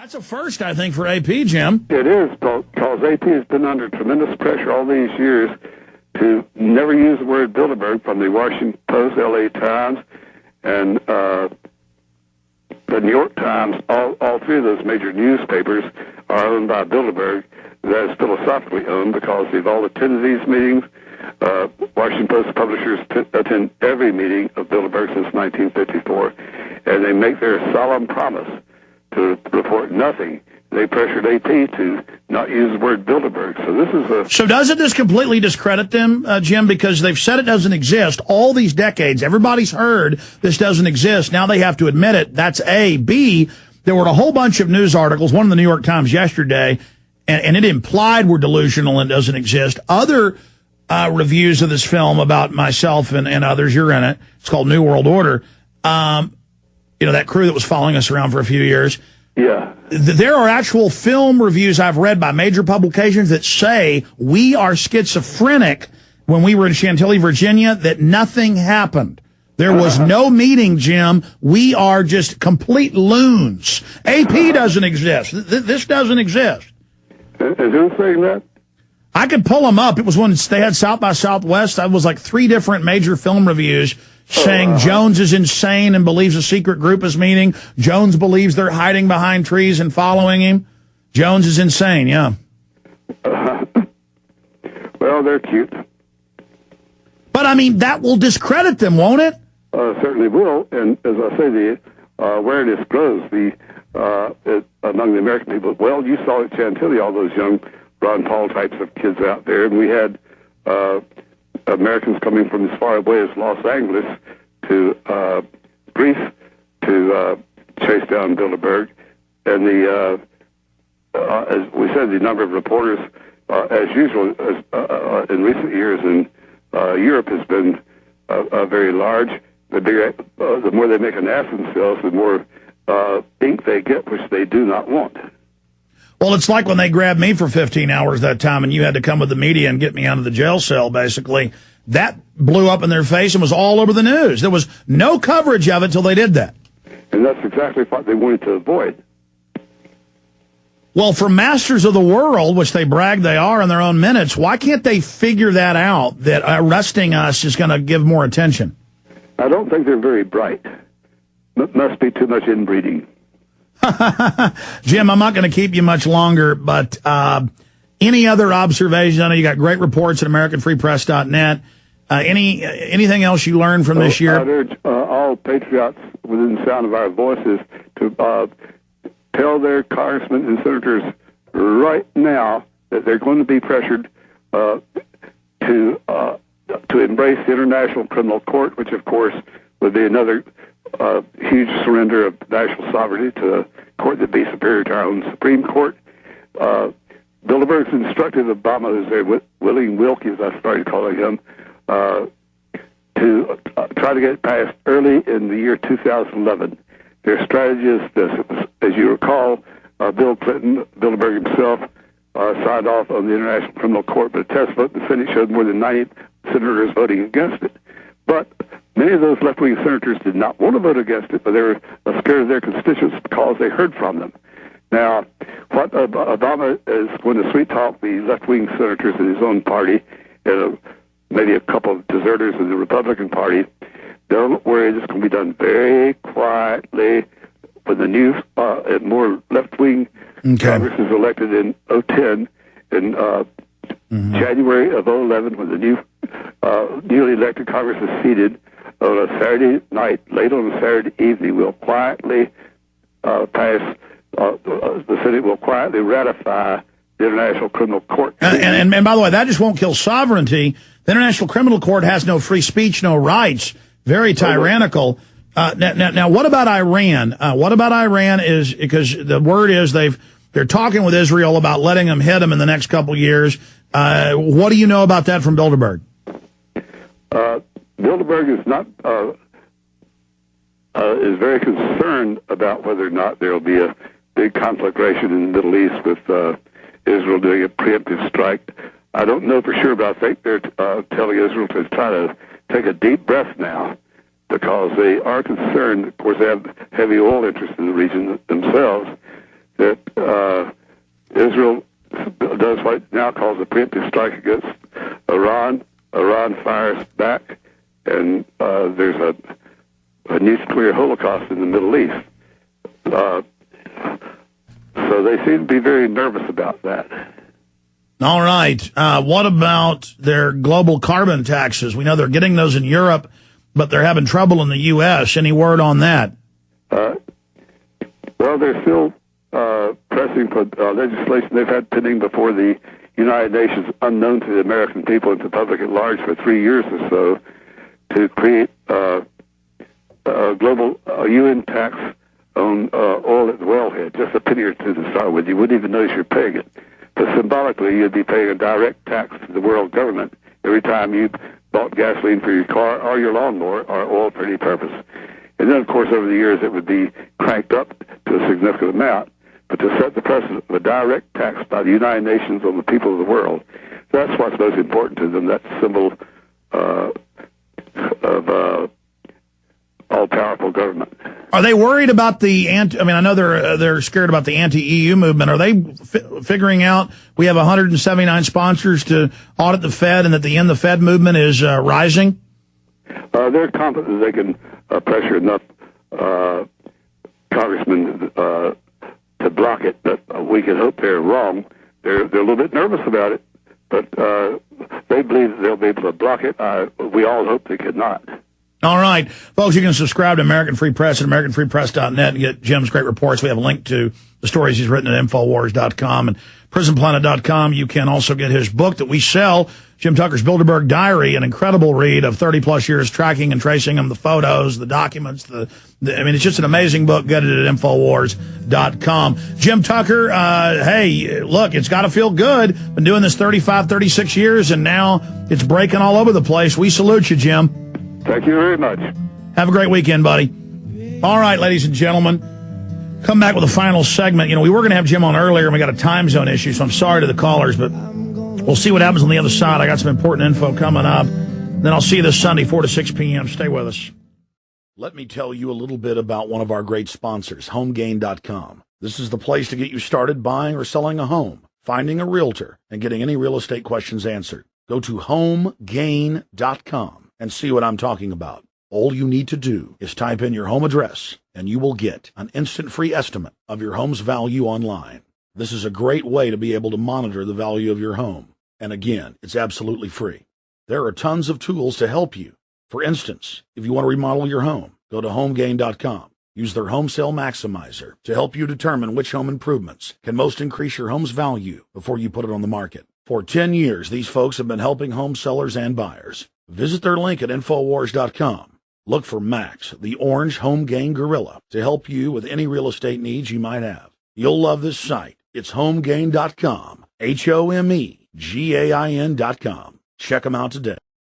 That's a first, I think, for AP, Jim. It is, because AP has been under tremendous pressure all these years to never use the word Bilderberg, from the Washington Post, L.A. Times, and the New York Times. All three of those major newspapers are owned by Bilderberg. That is philosophically owned because they've all attended these meetings. Washington Post publishers attend every meeting of Bilderberg since 1954, and they make their solemn promise to report nothing. They pressured AP to not use the word Bilderberg. So this is a... So doesn't this completely discredit them, Jim, because they've said it doesn't exist all these decades. Everybody's heard this doesn't exist. Now they have to admit it. That's A. B, there were a whole bunch of news articles, one in the New York Times yesterday, and it implied we're delusional and doesn't exist. Other reviews of this film about myself and others, you're in it. It's called New World Order. You know, that crew that was following us around for a few years. Yeah. There are actual film reviews I've read by major publications that say we are schizophrenic when we were in Chantilly, Virginia, that nothing happened. There was no meeting, Jim. We are just complete loons. AP doesn't exist. This doesn't exist. And who's saying that? I could pull them up. It was when they had South by Southwest. I was like 3 different major film reviews saying Jones is insane and believes a secret group is meeting. Jones believes they're hiding behind trees and following him. Jones is insane, yeah. Well, they're cute. But, I mean, that will discredit them, won't it? Certainly will. And as I say, the awareness grows among the American people. Well, you saw at Chantilly all those young Ron Paul types of kids out there, and we had Americans coming from as far away as Los Angeles to Greece to chase down Bilderberg. And as we said, the number of reporters, as usual, in recent years in Europe has been very large. The more they make an ass of themselves, the more ink they get, which they do not want. Well, it's like when they grabbed me for 15 hours that time and you had to come with the media and get me out of the jail cell, basically. That blew up in their face and was all over the news. There was no coverage of it until they did that. And that's exactly what they wanted to avoid. Well, for masters of the world, which they brag they are in their own minutes, why can't they figure that out, that arresting us is going to give more attention? I don't think they're very bright. Must be too much inbreeding. Jim, I'm not going to keep you much longer, but any other observations? I know you got great reports at AmericanFreePress.net. Anything else you learned from this year? I'd urge all patriots within the sound of our voices to tell their congressmen and senators right now that they're going to be pressured to embrace the International Criminal Court, which, of course, would be another huge surrender of national sovereignty to a court that be superior to our own Supreme Court. Bilderberg's instructed Obama, who's a willing Wilkie, as I started calling him, to try to get it passed early in the year 2011. Their strategy is this. As you recall, Bill Clinton, Bilderberg himself, signed off on the International Criminal Court, but a test vote in the Senate showed more than 90 senators voting against it. But many of those left-wing senators did not want to vote against it, but they were scared of their constituents because they heard from them. Now, what Obama is going to sweet-talk the left-wing senators in his own party, and maybe a couple of deserters in the Republican Party. Don't worry, this is going to be done very quietly. When the new, more left-wing Congress is elected in 2010, in January of 2011, when the newly elected Congress is seated on a Saturday night, late on a Saturday evening, we'll quietly pass. The Senate will quietly ratify the International Criminal Court. And by the way, that just won't kill sovereignty. The International Criminal Court has no free speech, no rights. Very tyrannical. Now, what about Iran? What about Iran is, because the word is they're talking with Israel about letting them hit them in the next couple of years. What do you know about that from Bilderberg? Bilderberg is not is very concerned about whether or not there will be a big conflagration in the Middle East with Israel doing a preemptive strike. I don't know for sure, but I think they're telling Israel to try to take a deep breath now, because they are concerned. Of course, they have heavy oil interests in the region themselves, that now calls a preemptive strike against Iran. Iran fires back, and there's a nuclear holocaust in the Middle East. So they seem to be very nervous about that. All right. What about their global carbon taxes? We know they're getting those in Europe, but they're having trouble in the U.S. Any word on that? Well, they're still pressing for legislation they've had pending before the United Nations, unknown to the American people and to the public at large for 3 years or so, to create a global UN tax on oil at the wellhead, just a penny or two to start with. You wouldn't even notice you're paying it. But symbolically, you'd be paying a direct tax to the world government every time you bought gasoline for your car or your lawnmower or oil for any purpose. And then, of course, over the years, it would be cranked up to a significant amount. But to set the precedent of a direct tax by the United Nations on the people of the world, that's what's most important to them, that symbol of all-powerful government. Are they worried about the I know they're scared about the anti-EU movement. Are they figuring out we have 179 sponsors to audit the Fed, and at the end the Fed movement is rising? They're confident that they can pressure enough congressmen to block it, but we can hope they're wrong. They're a little bit nervous about it, but they believe that they'll be able to block it. We all hope they could not. All right. Folks, you can subscribe to American Free Press at AmericanFreePress.net and get Jim's great reports. We have a link to the stories he's written at Infowars.com and PrisonPlanet.com. You can also get his book that we sell, Jim Tucker's Bilderberg Diary, an incredible read of 30-plus years tracking and tracing them, the photos, the documents. It's just an amazing book. Get it at Infowars.com. Jim Tucker, hey, look, it's got to feel good. Been doing this 35, 36 years, and now it's breaking all over the place. We salute you, Jim. Thank you very much. Have a great weekend, buddy. All right, ladies and gentlemen, come back with a final segment. We were going to have Jim on earlier, and we got a time zone issue, so I'm sorry to the callers, but we'll see what happens on the other side. I got some important info coming up. Then I'll see you this Sunday, 4 to 6 p.m. Stay with us. Let me tell you a little bit about one of our great sponsors, HomeGain.com. This is the place to get you started buying or selling a home, finding a realtor, and getting any real estate questions answered. Go to HomeGain.com. and see what I'm talking about. All you need to do is type in your home address, and you will get an instant free estimate of your home's value online. This is a great way to be able to monitor the value of your home. And again, it's absolutely free. There are tons of tools to help you. For instance, if you want to remodel your home, go to HomeGain.com. Use their Home Sale Maximizer to help you determine which home improvements can most increase your home's value before you put it on the market. For 10 years, these folks have been helping home sellers and buyers. Visit their link at Infowars.com. Look for Max, the orange home gain gorilla, to help you with any real estate needs you might have. You'll love this site. It's HomeGain.com, HomeGain.com. Check them out today.